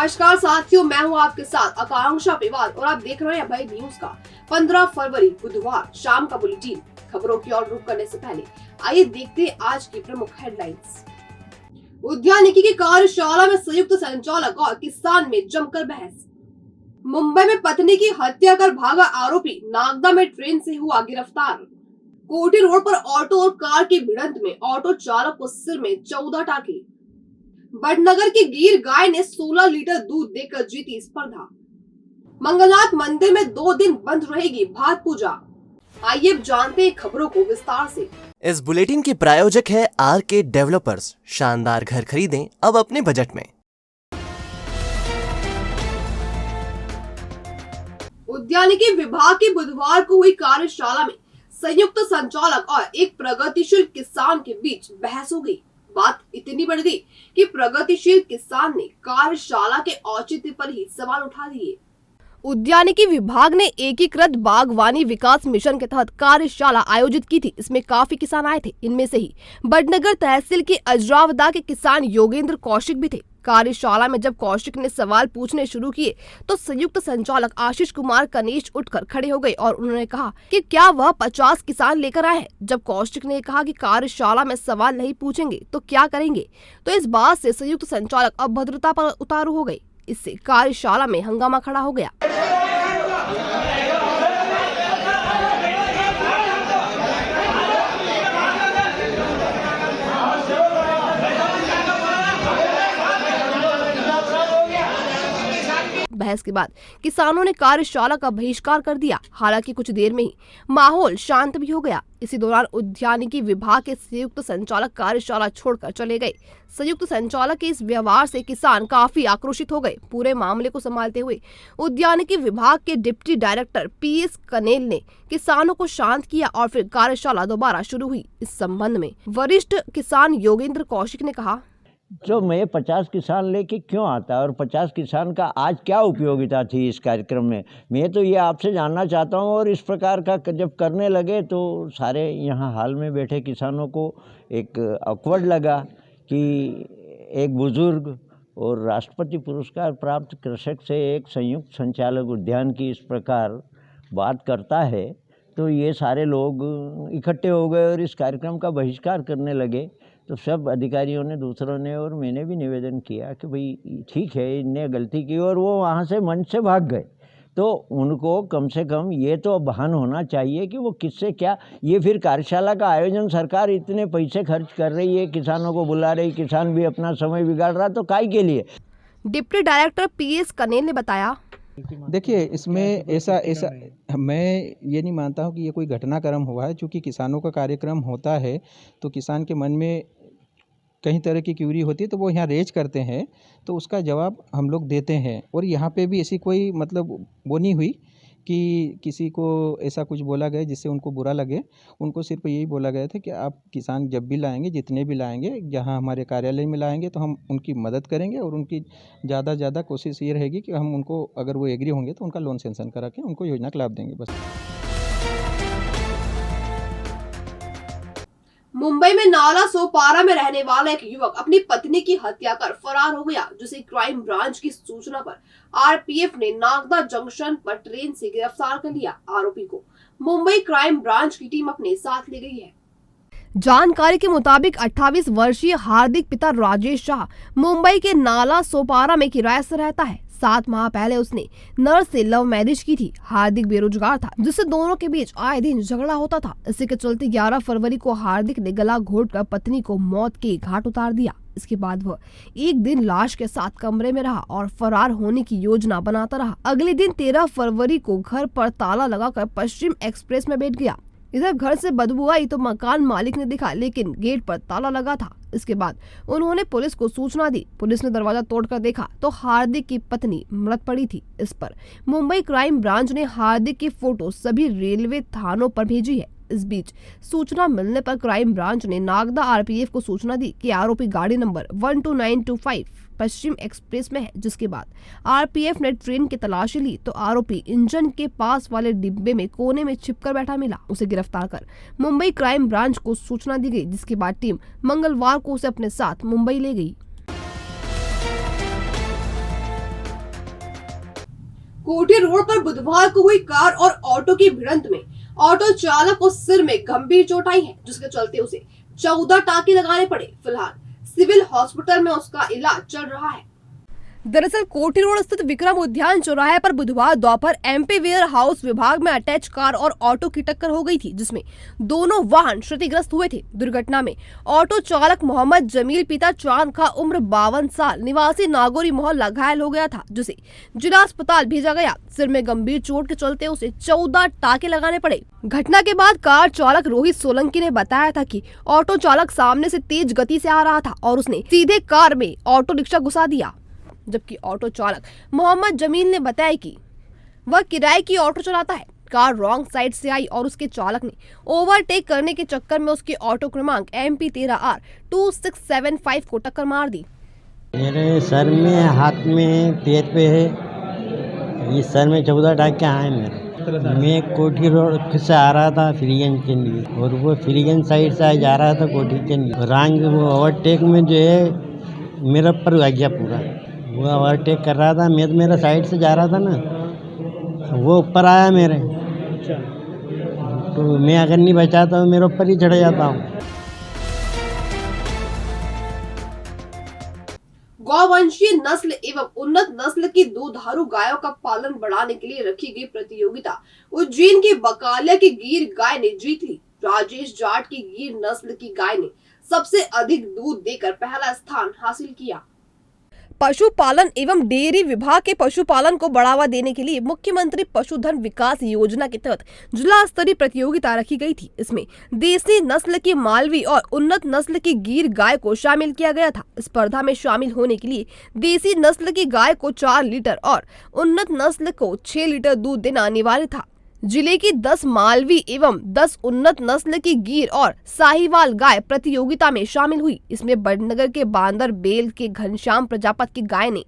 नमस्कार साथियों, मैं हूं आपके साथ आकांक्षा पेवाल और आप देख रहे हैं भाई न्यूज का 15 फरवरी बुधवार शाम का बुलेटिन। खबरों की ओर रुख करने से पहले आइए देखते हैं आज की प्रमुख हेडलाइंस। उद्यानिकी की कार्यशाला में संयुक्त संचालक और किसान में जमकर बहस। मुंबई में पत्नी की हत्या कर भागा आरोपी नागदा में ट्रेन से हुआ गिरफ्तार। कोठी रोड पर ऑटो और कार की भिड़ंत में ऑटो चालक को सिर में 14 टाके। बड़नगर की गिर गाय ने 16 लीटर दूध देकर जीती स्पर्धा। मंगलनाथ मंदिर में 2 दिन बंद रहेगी भात पूजा। आइए अब जानते हैं खबरों को विस्तार से। इस बुलेटिन के प्रायोजक है आरके डेवलपर्स। शानदार घर खरीदें अब अपने बजट में। उद्यानिकी विभाग की बुधवार को हुई कार्यशाला में संयुक्त संचालक और एक प्रगतिशील किसान के बीच बहस हो गई। बात इतनी बढ़ गई कि प्रगतिशील किसान ने कार्यशाला के औचित्य पर ही सवाल उठा दिए। उद्यानिकी विभाग ने एकीकृत बागवानी विकास मिशन के तहत कार्यशाला आयोजित की थी। इसमें काफी किसान आए थे। इनमें से ही बड़नगर तहसील के अजरावदा के किसान योगेंद्र कौशिक भी थे। कार्यशाला में जब कौशिक ने सवाल पूछने शुरू किए तो संयुक्त संचालक आशीष कुमार कनीश उठकर खड़े हो गए और उन्होंने कहा कि क्या वह 50 किसान लेकर आए हैं। जब कौशिक ने कहा कि कार्यशाला में सवाल नहीं पूछेंगे तो क्या करेंगे, तो इस बात से संयुक्त संचालक अभद्रता पर उतारू हो गए। इससे कार्यशाला में हंगामा खड़ा हो गया। बहस के बाद किसानों ने कार्यशाला का बहिष्कार कर दिया। हालांकि कुछ देर में ही माहौल शांत भी हो गया। इसी दौरान उद्यानिकी विभाग के संयुक्त संचालक कार्यशाला छोड़कर चले गए। संयुक्त संचालक के इस व्यवहार से किसान काफी आक्रोशित हो गए। पूरे मामले को संभालते हुए उद्यानिकी विभाग के डिप्टी डायरेक्टर पीएस कनेल ने किसानों को शांत किया और फिर कार्यशाला दोबारा शुरू हुई। इस संबंध में वरिष्ठ किसान योगेंद्र कौशिक ने कहा, जो मैं 50 किसान लेके क्यों आता और 50 किसान का आज क्या उपयोगिता थी इस कार्यक्रम में, मैं तो ये आपसे जानना चाहता हूँ। और इस प्रकार का जब करने लगे तो सारे यहाँ हाल में बैठे किसानों को एक ऑकवर्ड लगा कि एक बुजुर्ग और राष्ट्रपति पुरस्कार प्राप्त कृषक से एक संयुक्त संचालक उद्यान की इस प्रकार बात करता है। तो ये सारे लोग इकट्ठे हो गए और इस कार्यक्रम का बहिष्कार करने लगे। तो सब अधिकारियों ने, दूसरों ने और मैंने भी निवेदन किया कि भाई ठीक है, इनने गलती की और वो वहाँ से मंच से भाग गए। तो उनको कम से कम ये तो भान होना चाहिए कि वो किससे क्या, ये फिर कार्यशाला का आयोजन सरकार इतने पैसे खर्च कर रही है, किसानों को बुला रही, किसान भी अपना समय बिगाड़ रहा, तो काहे के लिए। डिप्टी डायरेक्टर पीएस कनेल ने बताया, देखिए इसमें ऐसा मैं ये नहीं मानता हूँ कि ये कोई घटनाक्रम हुआ है। चूँकि किसानों का कार्यक्रम होता है तो किसान के मन में कई तरह की क्यूरी होती है, तो वो यहाँ रेज करते हैं, तो उसका जवाब हम लोग देते हैं। और यहाँ पे भी ऐसी कोई मतलब वो नहीं हुई कि किसी को ऐसा कुछ बोला गया जिससे उनको बुरा लगे। उनको सिर्फ यही बोला गया था कि आप किसान जब भी लाएंगे, जितने भी लाएंगे, जहाँ हमारे कार्यालय में लाएंगे तो हम उनकी मदद करेंगे और उनकी ज़्यादा से ज़्यादा कोशिश ये रहेगी कि हम उनको, अगर वो एग्री होंगे तो उनका लोन सैंक्शन करा के उनको योजना का लाभ देंगे। बस। मुंबई में नाला सोपारा में रहने वाला एक युवक अपनी पत्नी की हत्या कर फरार हो गया, जिसे क्राइम ब्रांच की सूचना पर आरपीएफ ने नागदा जंक्शन पर ट्रेन से गिरफ्तार कर लिया। आरोपी को मुंबई क्राइम ब्रांच की टीम अपने साथ ले गई है। जानकारी के मुताबिक 28 वर्षीय हार्दिक पिता राजेश शाह मुंबई के नाला सोपारा में किराए से रहता है। 7 माह पहले उसने नर्स से लव मैरिज की थी। हार्दिक बेरोजगार था, जिससे दोनों के बीच आए दिन झगड़ा होता था। इसी के चलते 11 फरवरी को हार्दिक ने गला घोटकर पत्नी को मौत के घाट उतार दिया। इसके बाद वह एक दिन लाश के साथ कमरे में रहा और फरार होने की योजना बनाता रहा। अगले दिन 13 फरवरी को घर पर ताला लगाकर पश्चिम एक्सप्रेस में बैठ गया। इधर घर से बदबू आई तो मकान मालिक ने देखा, लेकिन गेट पर ताला लगा था। इसके बाद उन्होंने पुलिस को सूचना दी। पुलिस ने दरवाजा तोड़कर देखा तो हार्दिक की पत्नी मृत पड़ी थी। इस पर मुंबई क्राइम ब्रांच ने हार्दिक की फोटो सभी रेलवे थानों पर भेजी है। इस बीच सूचना मिलने पर क्राइम ब्रांच ने नागदा आरपीएफ को सूचना दी कि आरोपी गाड़ी नंबर 12925 पश्चिम एक्सप्रेस में है। जिसके बाद आरपीएफ ने ट्रेन की तलाशी ली तो आरोपी इंजन के पास वाले डिब्बे में कोने में छिपकर बैठा मिला। उसे गिरफ्तार कर मुंबई क्राइम ब्रांच को सूचना दी गई, जिसके बाद टीम मंगलवार को उसे अपने साथ मुंबई ले गई। कोठी रोड पर बुधवार को हुई कार और ऑटो की भिड़ंत में ऑटो चालक को सिर में गंभीर चोट आई है, जिसके चलते उसे 14 टाँके लगाने पड़े। फिलहाल सिविल हॉस्पिटल में उसका इलाज चल रहा है। दरअसल कोठी रोड स्थित विक्रम उद्यान चौराहे पर बुधवार दोपहर एमपी वेयर हाउस विभाग में अटैच कार और ऑटो की टक्कर हो गई थी, जिसमें दोनों वाहन क्षतिग्रस्त हुए थे। दुर्घटना में ऑटो चालक मोहम्मद जमील पिता चांद का उम्र 52 साल निवासी नागौरी मोहल्ला घायल हो गया था, जिसे जिला अस्पताल भेजा गया। सिर में गंभीर चोट के चलते उसे 14 टाँके लगाने पड़े। घटना के बाद कार चालक रोहित सोलंकी ने बताया था कि ऑटो चालक सामने से तेज गति से आ रहा था और उसने सीधे कार में ऑटो रिक्शा घुसा दिया, जबकि ऑटो चालक मोहम्मद जमील ने बताया कि वह किराए की ऑटो चलाता है। कार रॉन्ग साइड से आई और उसके चालक ने ओवरटेक करने के चक्कर में उसकी ऑटो क्रमांक MP 13R 2675 को टक्कर मार दी। मेरे सर में, हाथ में, पैर पे है, ये सर में 14 टाँके आए मेरे। मैं कोठी रोड से आ रहा था फ्रीगंज के लिए और वो फ्रीगंज साइड से जा रहा था कोठी के लिए। रॉन्ग वो ओवरटेक में जो है मेरा ऊपर आ गया पूरा। वो ओवरटेक कर रहा था, मैं तो मेरा साइड से जा रहा था ना, वो ऊपर आया मेरे। तो मैं अगर नहीं बचा तो मेरे ऊपर ही चढ़ जाता हूँ। गौवंशीय नस्ल एवं उन्नत नस्ल की दुधारू गायों का पालन बढ़ाने के लिए रखी गई प्रतियोगिता उज्जैन की बकालिया की गिर गाय ने जीत ली। राजेश जाट की गिर नस्ल की गाय ने सबसे अधिक दूध देकर पहला स्थान हासिल किया। पशुपालन एवं डेयरी विभाग के पशुपालन को बढ़ावा देने के लिए मुख्यमंत्री पशुधन विकास योजना के तहत जिला स्तरीय प्रतियोगिता रखी गई थी। इसमें देसी नस्ल की मालवी और उन्नत नस्ल की गिर गाय को शामिल किया गया था। स्पर्धा में शामिल होने के लिए देसी नस्ल की गाय को 4 लीटर और उन्नत नस्ल को 6 लीटर दूध देना अनिवार्य था। जिले की 10 मालवी एवं 10 उन्नत नस्ल की गिर और साहिवाल गाय प्रतियोगिता में शामिल हुई। इसमें बड़नगर के बांदर बेल के घनश्याम प्रजापति की गाय ने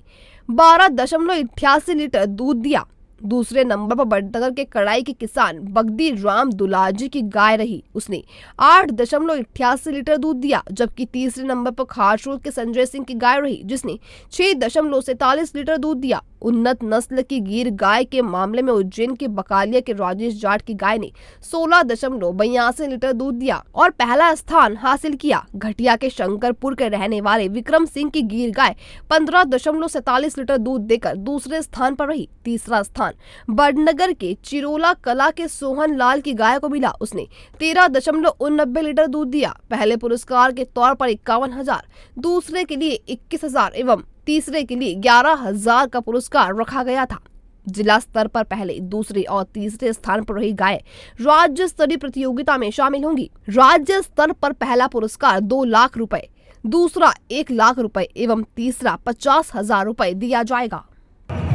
12.88 लीटर दूध दिया। दूसरे नंबर पर बड़नगर के कड़ाई के किसान बगदी राम दुलाजी की गाय रही, उसने 8.88 लीटर दूध दिया। जबकि तीसरे नंबर पर खारसूल के संजय सिंह की गाय रही, जिसने 6.47 लीटर दूध दिया। उन्नत नस्ल की गिर गाय के मामले में उज्जैन के बकालिया के राजेश जाट की गाय ने 16.82 लीटर दूध दिया और पहला स्थान हासिल किया। घटिया के शंकरपुर के रहने वाले विक्रम सिंह की गिर गाय 15.47 लीटर दूध देकर दूसरे स्थान पर रही। तीसरा स्थान बड़नगर के चिरोला कला के सोहन लाल की गाय को मिला, उसने 13.89 लीटर दूध दिया। पहले पुरस्कार के तौर पर 51,000, दूसरे के लिए 21,000 एवं तीसरे के लिए 11,000 का पुरस्कार रखा गया था। जिला स्तर पर पहले, दूसरे और तीसरे स्थान पर रही गाय राज्य स्तरीय प्रतियोगिता में शामिल होंगी। राज्य स्तर पर पहला पुरस्कार 2 लाख रुपए, दूसरा 1 लाख रुपए एवं तीसरा 50,000 रुपए दिया जाएगा।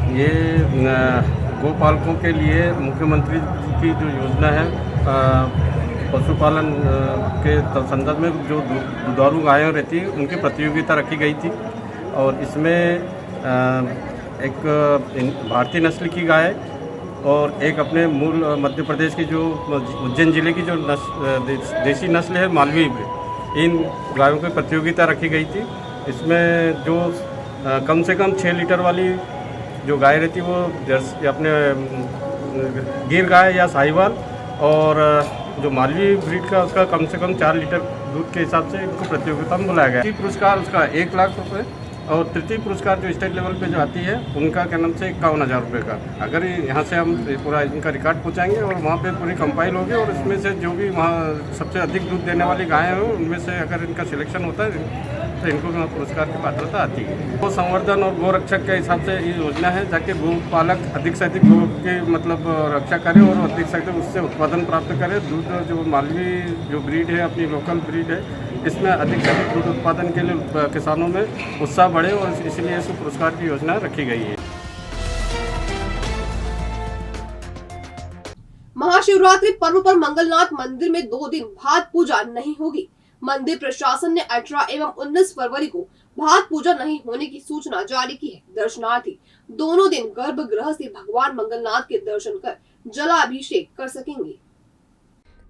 ये गोपालकों के लिए मुख्यमंत्री की जो योजना है पशुपालन के संदर्भ में जो दुधारू गायें रहती हैं उनकी प्रतियोगिता रखी गई थी और इसमें एक भारतीय नस्ल की गाय और एक अपने मूल मध्य प्रदेश की जो उज्जैन जिले की जो देसी नस्ल है मालवी, इन गायों की प्रतियोगिता रखी गई थी। इसमें जो कम से कम 6 लीटर वाली जो गाय रहती वो अपने गिर गाय या साहिवाल और जो मालवी ब्रीड का उसका कम से कम 4 लीटर दूध के हिसाब से इनको प्रतियोगिता में बुलाया गया। तृतीय पुरस्कार उसका 1 लाख रुपए और तृतीय पुरस्कार जो स्टेट लेवल पे जो आती है उनका क्या नाम से 51,000 रुपये का। अगर यहाँ से हम पूरा इनका रिकॉर्ड पहुँचाएंगे और वहाँ पे पूरी कंपाइल होगी और इसमें से जो भी वहाँ सबसे अधिक दूध देने वाली गायें हो उनमें से अगर इनका सिलेक्शन होता है तो इनको वहाँ पुरस्कार की पात्रता आती है। गो संवर्धन और गो रक्षक के हिसाब से ये योजना है ताकि गो पालक अधिक से अधिक गो की मतलब रक्षा करे और अधिक से अधिक उससे उत्पादन प्राप्त करे। दूध जो मालवी जो ब्रीड है अपनी लोकल ब्रीड है इसमें अधिक से अधिक दूध उत्पादन के लिए किसानों में उत्साह बढ़े और इसलिए इस पुरस्कार की योजना रखी गई है। महाशिवरात्रि पर्व पर मंगलनाथ मंदिर में 2 दिन भात पूजा नहीं होगी। मंदिर प्रशासन ने 18 एवं 19 फरवरी को भात पूजा नहीं होने की सूचना जारी की है। दर्शनार्थी दोनों दिन गर्भगृह से भगवान मंगलनाथ के दर्शन कर जलाभिषेक कर सकेंगे।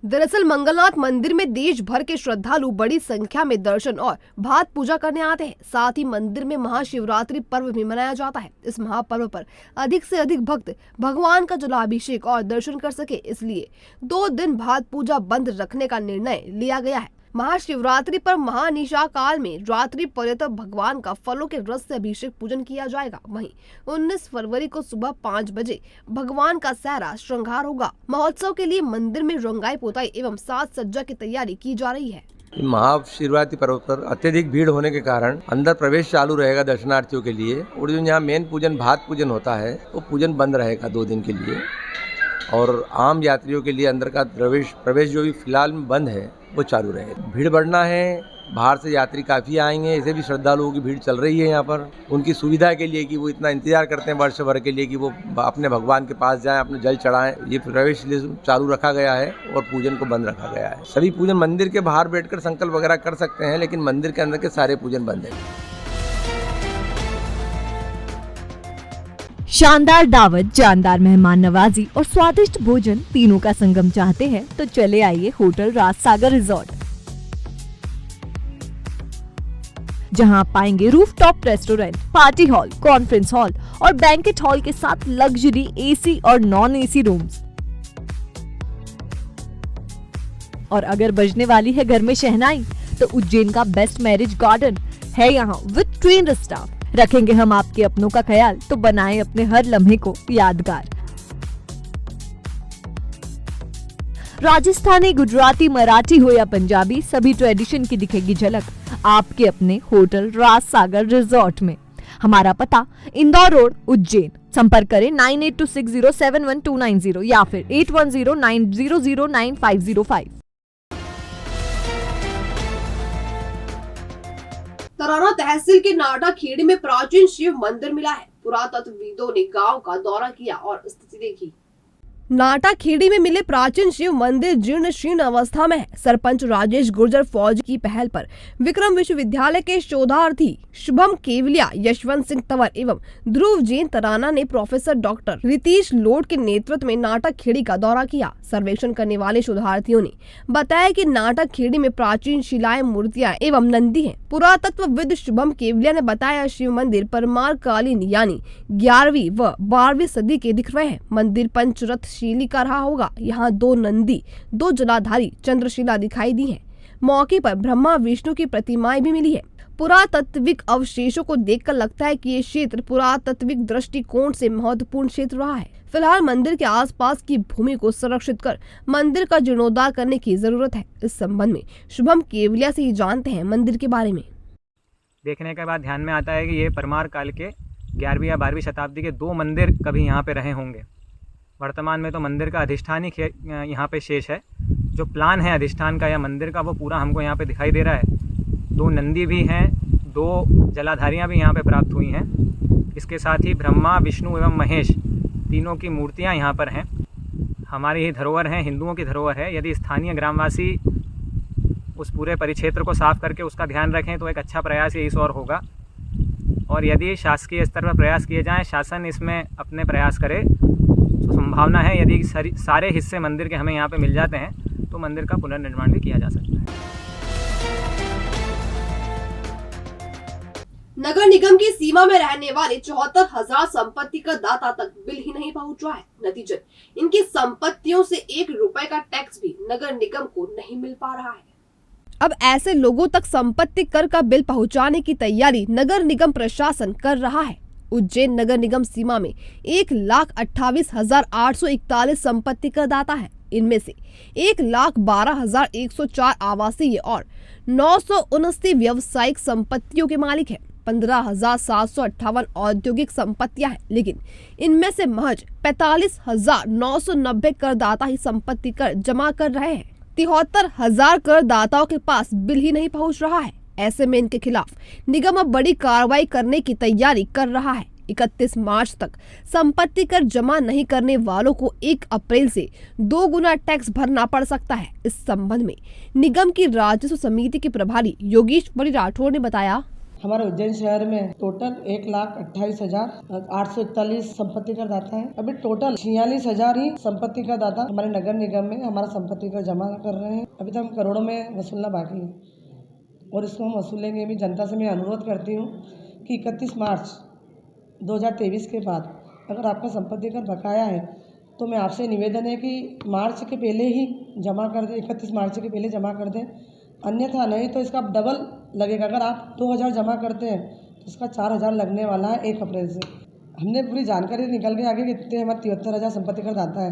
दरअसल मंगलनाथ मंदिर में देश भर के श्रद्धालु बड़ी संख्या में दर्शन और भात पूजा करने आते हैं। साथ ही मंदिर में महाशिवरात्रि पर्व भी मनाया जाता है। इस महापर्व पर अधिक से अधिक भक्त भगवान का जलाभिषेक और दर्शन कर सके, इसलिए 2 दिन भात पूजा बंद रखने का निर्णय लिया गया है। महाशिवरात्रि पर महानिशा काल में रात्रि पर्यंत भगवान का फलों के रस से अभिषेक पूजन किया जाएगा। वहीं 19 फरवरी को सुबह 5 बजे भगवान का सहरा श्रृंगार होगा। महोत्सव के लिए मंदिर में रंगाई पोताई एवं साज सज्जा की तैयारी की जा रही है। महाशिवरात्रि पर्व पर अत्यधिक भीड़ होने के कारण अंदर प्रवेश चालू रहेगा दर्शनार्थियों के लिए, और जो यहाँ मेन पूजन भात पूजन होता है वो पूजन बंद रहेगा 2 दिन के लिए, और आम यात्रियों के लिए अंदर का प्रवेश जो भी फिलहाल में बंद है वो चालू रहेगा। भीड़ बढ़ना है, बाहर से यात्री काफ़ी आएंगे, ऐसे भी श्रद्धालुओं की भीड़ चल रही है यहाँ पर। उनकी सुविधा के लिए कि वो इतना इंतजार करते हैं वर्ष भर के लिए कि वो अपने भगवान के पास जाएं, अपने जल चढ़ाएं, ये प्रवेश चालू रखा गया है और पूजन को बंद रखा गया है। सभी पूजन मंदिर के बाहर बैठकर संकल्प वगैरह कर सकते हैं, लेकिन मंदिर के अंदर के सारे पूजन बंद हैं। शानदार दावत, जानदार मेहमान नवाजी और स्वादिष्ट भोजन तीनों का संगम चाहते हैं तो चले आइए होटल राजसागर रिजॉर्ट, जहां आप पाएंगे rooftop restaurant, party hall, conference hall और बैंकेट हॉल के साथ लग्जरी एसी और नॉन एसी रूम्स। और अगर बजने वाली है घर में शहनाई तो उज्जैन का बेस्ट मैरिज गार्डन है यहाँ विद ट्रेन्ड स्टाफ। रखेंगे हम आपके अपनों का ख्याल, तो बनाएं अपने हर लम्हे को यादगार। राजस्थानी, गुजराती, मराठी हो या पंजाबी, सभी ट्रेडिशन की दिखेगी झलक आपके अपने होटल राजसागर रिजॉर्ट में। हमारा पता इंदौर रोड, उज्जैन। संपर्क करें 9826071290 या फिर 8109009505। तराना तहसील के नाटा खेड़ी में प्राचीन शिव मंदिर मिला है। पुरातत्वविदों ने गांव का दौरा किया और स्थिति देखी। नाटा खेड़ी में मिले प्राचीन शिव मंदिर जीर्ण शीर्ण अवस्था में है। सरपंच राजेश गुर्जर फौज की पहल पर विक्रम विश्वविद्यालय के शोधार्थी शुभम केवलिया, यशवंत सिंह तंवर एवं ध्रुव जैन तराना ने प्रोफेसर डॉक्टर रितीश लोड के नेतृत्व में नाटा खेड़ी का दौरा किया। सर्वेक्षण करने वाले शोधार्थियों ने बताया कि नाटा खेड़ी में प्राचीन शिलाएं, मूर्तियां एवं नंदी हैं। पुरातत्वविद शुभम केवलिया ने बताया शिव मंदिर परमार कालीन यानी 11वीं व 12वीं सदी के दिख रहे हैं। मंदिर पंचरथ शैली का रहा होगा। यहाँ 2 नंदी, 2 जलाधारी चंद्रशिला दिखाई दी है। मौके पर ब्रह्मा विष्णु की प्रतिमाएं भी मिली है। पुरातत्विक अवशेषों को देखकर लगता है कि ये क्षेत्र पुरातत्विक दृष्टिकोण से महत्वपूर्ण क्षेत्र रहा है। फिलहाल मंदिर के आसपास की भूमि को संरक्षित कर मंदिर का जीर्णोद्धार करने की जरूरत है। इस संबंध में शुभम केवलिया से ही जानते हैं मंदिर के बारे में। देखने के बाद ध्यान में आता है कि ये परमार काल के 11वीं या 12वीं शताब्दी के 2 मंदिर कभी यहाँ पे रहे होंगे। वर्तमान में तो मंदिर का अधिष्ठान ही यहाँ पे शेष है। जो प्लान है अधिष्ठान का या मंदिर का वो पूरा हमको यहाँ पे दिखाई दे रहा है। 2 नंदी भी हैं, 2 जलाधारियाँ भी यहाँ पे प्राप्त हुई हैं। इसके साथ ही ब्रह्मा, विष्णु एवं महेश तीनों की मूर्तियाँ यहाँ पर हैं। हमारी ही धरोहर है, हिंदुओं की धरोहर है। यदि स्थानीय ग्रामवासी उस पूरे परिक्षेत्र को साफ करके उसका ध्यान रखें तो एक अच्छा प्रयास ये इस ओर होगा। और यदि शासकीय स्तर पर प्रयास किए जाएं, शासन इसमें अपने प्रयास करे तो संभावना है यदि सारे हिस्से मंदिर के हमें यहाँ पे मिल जाते हैं तो मंदिर का पुनर्निर्माण भी किया जा सकता है। नगर निगम की सीमा में रहने वाले 74,000 संपत्ति का दाता तक बिल ही नहीं पहुंचा है। नतीजन इनकी संपत्तियों से 1 रुपए का टैक्स भी नगर निगम को नहीं मिल पा रहा है। अब ऐसे लोगों तक संपत्ति कर का बिल पहुंचाने की तैयारी नगर निगम प्रशासन कर रहा है। उज्जैन नगर निगम सीमा में 1,28,841 संपत्ति कर दाता है। इनमें से 1,12,104 आवासीय और 929 व्यावसायिक संपत्तियों के मालिक हैं। 15,758 औद्योगिक संपत्तियां हैं, लेकिन इनमें से महज 45,990 करदाता ही संपत्ति कर जमा कर रहे हैं। 73,000 करदाताओं के पास बिल ही नहीं पहुंच रहा है। ऐसे में इनके खिलाफ निगम अब बड़ी कार्रवाई करने की तैयारी कर रहा है। 31 मार्च तक संपत्ति कर जमा नहीं करने वालों को 1 अप्रैल से 2 गुना टैक्स भरना पड़ सकता है। इस संबंध में निगम की राजस्व समिति के प्रभारी योगेश्वरी राठौर ने बताया, हमारे उज्जैन शहर में टोटल 1,28,841 संपत्ति कर दाता है। अभी टोटल 46,000 ही संपत्ति कर दाता हमारे नगर निगम में हमारा संपत्ति कर जमा कर रहे हैं। अभी तक हम करोड़ों में वसूलना बाकी है और इसको हम वसूलेंगे भी। जनता से मैं अनुरोध करती हूँ कि 31 मार्च 2023 के बाद अगर आपका संपत्ति कर बकाया है तो मैं आपसे निवेदन है कि मार्च के पहले ही जमा कर दें, 31 मार्च के पहले जमा कर दें, अन्यथा नहीं तो इसका डबल लगेगा। अगर आप 2,000 जमा करते हैं तो इसका 4,000 लगने वाला है 1 अप्रैल से। हमने पूरी जानकारी निकल के आगे कितने हमारे 73,000 संपत्ति कर दाता है,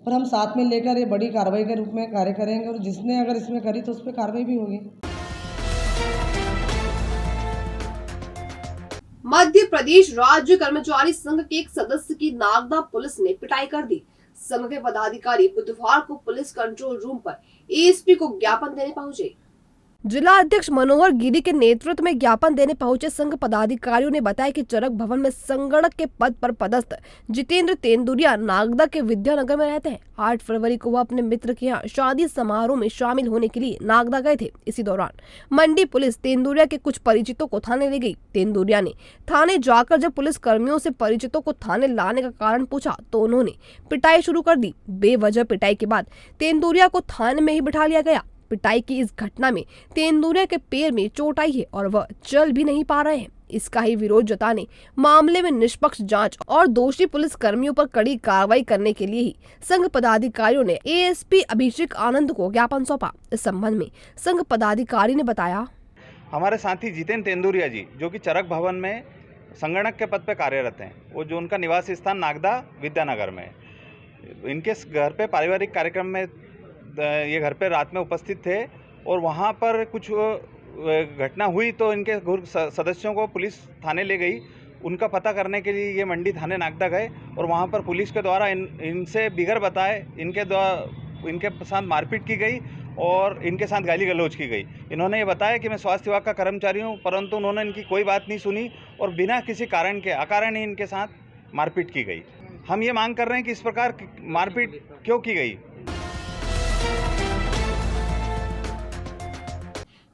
पर हम साथ में लेकर ये बड़ी कार्रवाई के रूप में कार्य करेंगे और जिसने अगर इसमें करी तो उस पर कार्रवाई भी होगी। मध्य प्रदेश राज्य कर्मचारी संघ के एक सदस्य की नागदा पुलिस ने पिटाई कर दी। संघ के पदाधिकारी बुधवार को पुलिस कंट्रोल रूम पर एएसपी को ज्ञापन देने पहुंचे। जिला अध्यक्ष मनोहर गिरी के नेतृत्व में ज्ञापन देने पहुंचे संघ पदाधिकारियों ने बताया कि चरक भवन में संगणक के पद पर पदस्थ जितेंद्र तेंदुरिया नागदा के विद्यानगर में रहते हैं। 8 फरवरी को वह अपने मित्र के यहाँ शादी समारोह में शामिल होने के लिए नागदा गए थे। इसी दौरान मंडी पुलिस तेंदुरिया के कुछ परिचितों को थाने ले गई। तेंदुरिया ने थाने जाकर जब पुलिस कर्मियों से परिचितों को थाने लाने का कारण पूछा तो उन्होंने पिटाई शुरू कर दी। बेवजह पिटाई के बाद तेंदुरिया को थाने में ही बिठा लिया गया। पिटाई की इस घटना में तेंदुरिया के पैर में चोट आई है और वह चल भी नहीं पा रहे हैं। इसका ही विरोध जताने मामले में निष्पक्ष जांच और दोषी पुलिस कर्मियों पर कड़ी कार्रवाई करने के लिए ही संघ पदाधिकारियों ने एएसपी अभिषेक आनंद को ज्ञापन सौंपा। इस संबंध में संघ पदाधिकारी ने बताया, हमारे साथी जितेंद्र तेंदुरिया जी जो कि चरक भवन में संगणक के पद पर कार्यरत हैं, वो जो उनका निवास स्थान नागदा विद्यानगर में, इनके घर पे पारिवारिक कार्यक्रम में ये घर पे रात में उपस्थित थे और वहाँ पर कुछ घटना हुई तो इनके सदस्यों को पुलिस थाने ले गई। उनका पता करने के लिए ये मंडी थाने नागदा गए और वहाँ पर पुलिस के द्वारा इनसे बिगर बताए इनके साथ मारपीट की गई और इनके साथ गाली गलौज की गई। इन्होंने ये बताया कि मैं स्वास्थ्य विभाग का कर्मचारी हूँ, परंतु उन्होंने इनकी कोई बात नहीं सुनी और बिना किसी कारण के अकारण ही इनके साथ मारपीट की गई। हम ये मांग कर रहे हैं कि इस प्रकार मारपीट क्यों की गई।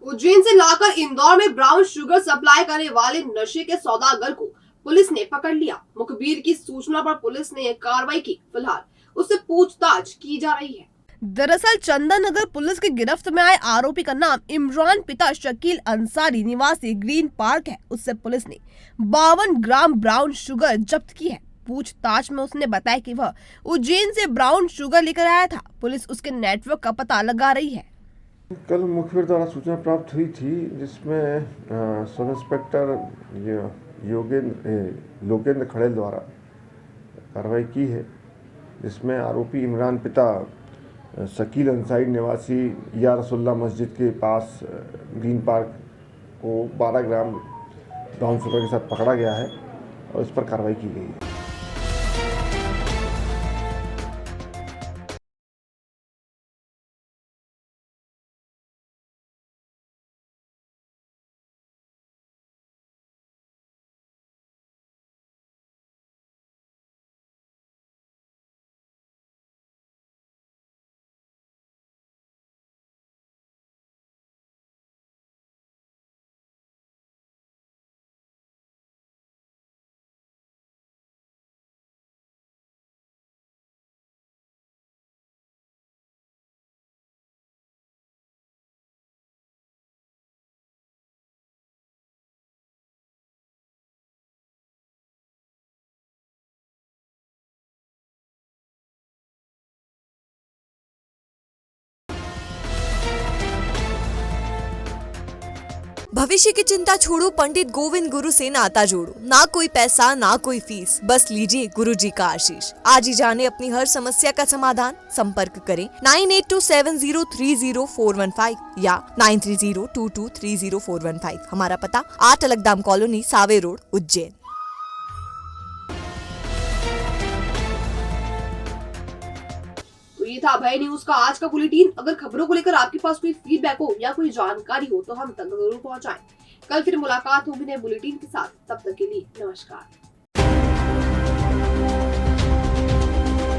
उज्जैन से लाकर इंदौर में ब्राउन शुगर सप्लाई करने वाले नशे के सौदागर को पुलिस ने पकड़ लिया। मुखबिर की सूचना पर पुलिस ने कार्रवाई की। फिलहाल उससे पूछताछ की जा रही है। दरअसल चंदन नगर पुलिस की गिरफ्त में आए आरोपी का नाम इमरान पिता शकील अंसारी निवासी ग्रीन पार्क है। उससे पुलिस ने 52 ग्राम ब्राउन शुगर जब्त की है। पूछताछ में उसने बताया कि वह उज्जैन से ब्राउन शुगर लेकर आया था। पुलिस उसके नेटवर्क का पता लगा रही है। कल मुखबिर द्वारा सूचना प्राप्त हुई थी जिसमें सब इंस्पेक्टर लोकेंद्र खड़ेल द्वारा कार्रवाई की है, जिसमें आरोपी इमरान पिता शकील अंसारी निवासी या रसुल्ला मस्जिद के पास ग्रीन पार्क को 12 ग्राम ब्राउन शुगर के साथ पकड़ा गया है और इस पर कार्रवाई की गई है। भविष्य की चिंता छोड़ो, पंडित गोविंद गुरु से नाता जोड़ो। ना कोई पैसा ना कोई फीस, बस लीजिए गुरु जी का आशीष। आज ही जाने अपनी हर समस्या का समाधान। संपर्क करें 9827030415 या 9302230415। हमारा पता 8 अलगदाम कॉलोनी, सावे रोड, उज्जैन। ये था अभय न्यूज का आज का बुलेटिन। अगर खबरों को लेकर आपके पास कोई फीडबैक हो या कोई जानकारी हो तो हम तक जरूर पहुंचाएं। कल फिर मुलाकात होगी नए बुलेटिन के साथ। तब तक के लिए नमस्कार।